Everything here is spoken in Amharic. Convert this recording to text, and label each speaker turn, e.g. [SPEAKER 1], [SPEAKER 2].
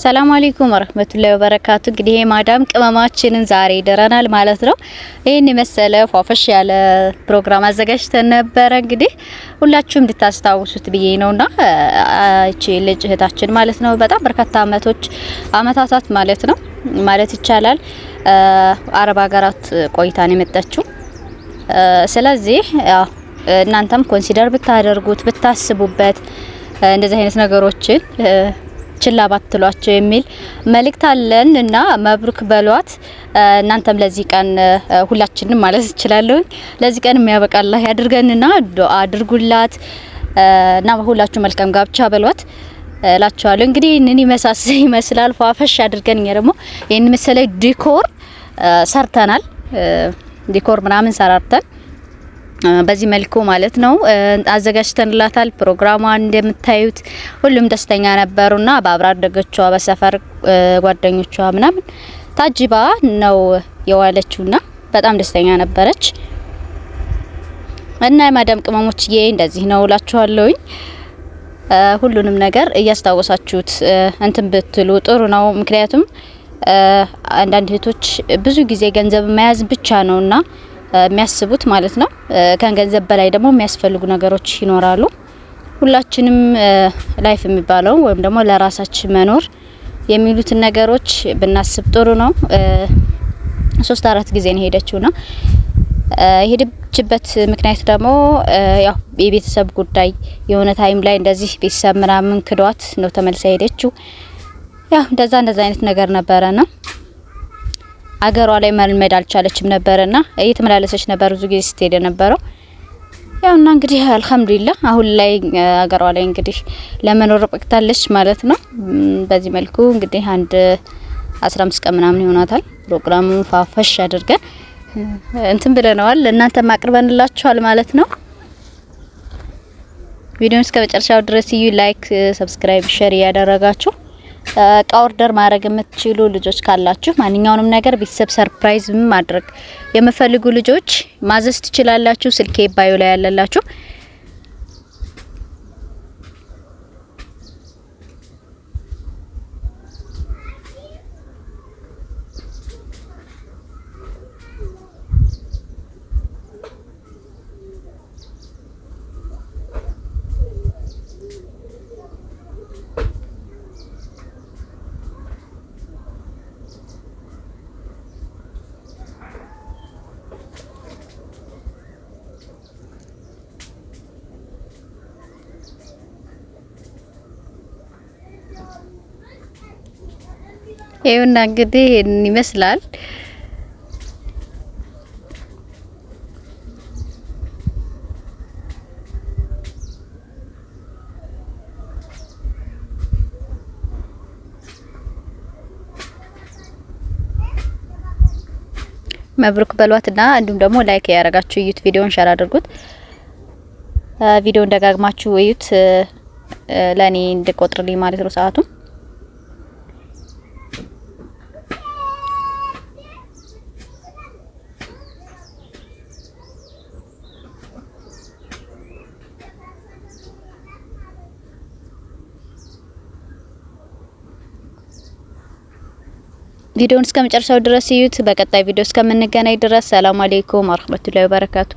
[SPEAKER 1] ሰላም አለይኩም ወራህመቱላሂ ወበረካቱ። እንግዲህ ማዳም ቅመማችንን ዛሬ ደረናል ማለት ነው። ይሄን የመሰለ ፏፈሽ ያለ ፕሮግራም አዘጋጅተን ነበር። እንግዲህ ሁላችሁም እንድታስታውሱት ብዬ ነውና እቺ ልጅ እህታችን ማለት ነው በጣም በርካታ አመታታት ማለት ነው ማለት ይቻላል አረብ ሀገራት ቆይታን የመጣችው። ስለዚህ ያው እናንተም ኮንሲደር ብታደርጉት ብታስቡበት እንደዚህ አይነት ነገሮችን ችላ ባትሏቸው የሚል መልእክት አለን እና መብሩክ በሏት። እናንተም ለዚህ ቀን ሁላችንም ማለት እችላለሁ ለዚህ ቀን የሚያበቃ አላህ ያድርገንና ዱአ አድርጉላት እና ሁላችሁ መልካም ጋብቻ በሏት እላችኋለሁ። እንግዲህ እነኒ ይመስላል ፏፈሽ አድርገን ደግሞ ይሄን መሰለ ዲኮር ሰርተናል። ዲኮር ምናምን ሰራርተን በዚህ መልኩ ማለት ነው አዘጋጅተንላታል። ፕሮግራሟን እንደምታዩት ሁሉም ደስተኛ ነበሩና በአብራ አደገቿ በሰፈር ጓደኞቿ ምናምን ታጅባ ነው የዋለችውና በጣም ደስተኛ ነበረች። እና የማዳም ቅመሞችዬ እንደዚህ ነው እላችኋለሁኝ። ሁሉንም ነገር እያስታወሳችሁት እንትን ብትሉ ጥሩ ነው። ምክንያቱም አንዳንድ እህቶች ብዙ ጊዜ ገንዘብ መያዝ ብቻ ነውና የሚያስቡት ማለት ነው። ከገንዘብ በላይ ደግሞ የሚያስፈልጉ ነገሮች ይኖራሉ። ሁላችንም ላይፍ የሚባለው ወይም ደግሞ ለራሳችን መኖር የሚሉትን ነገሮች ብናስብ ጥሩ ነው። 3-4 ጊዜ ነው ሄደችውና የሄደችበት ምክንያት ደግሞ ያው የቤተሰብ ጉዳይ የሆነ ታይም ላይ እንደዚህ ቤተሰብ ምናምን ክዷት ነው ተመልሳ ሄደችው። ያው እንደዛ አይነት ነገር ነበረና አገሯ ላይ መልመድ አልቻለችም ነበርና እየተመላለሰች ነበር ብዙ ጊዜ ስትሄድ ነበረው። ያውና እንግዲህ አልহামዱሊላህ አሁን ላይ አገሯ ላይ እንግዲህ ለመኖር በቅታለች ማለት ነው። በዚህ መልኩ እንግዲህ አንድ 15 ቀን ምናምን ይሆናታል ፕሮግራሙን ፋፈሽ አድርገን እንትን ብለናል። እናንተ ማቅርበንላችኋል ማለት ነው። ቪዲዮውን እስከ መጨረሻው ድረስ እዩ። ላይክ፣ ሰብስክራይብ፣ ሼር ያደረጋችሁ ኦርደር ማድረግ የምትችሉ ልጆች ካላችሁ ማንኛውንም ነገር ቤተሰብ ሰርፕራይዝ ማድረግ የምፈልጉ ልጆች ማዘዝ ትችላላችሁ። ስልኬ ባዮ ላይ ያለላችሁ። ይሄውና እንግዲህ ይመስላል መብሩክ በሏትና እንዲሁም ደግሞ ላይክ ያደርጋችሁ እዩት። ቪዲዮውን ሼር አድርጉት። ቪዲዮውን ደጋግማችሁ እዩት ለኔ እንድቆጥርልኝ ማለት ነው ሰዓቱ። ቪዲዮውን እስከ መጨረሻው ድረስ እዩት። በቀጣይ ቪዲዮ እስከምንገናኝ ድረስ ሰላም አለይኩም ወራህመቱላሂ ወበረካቱ።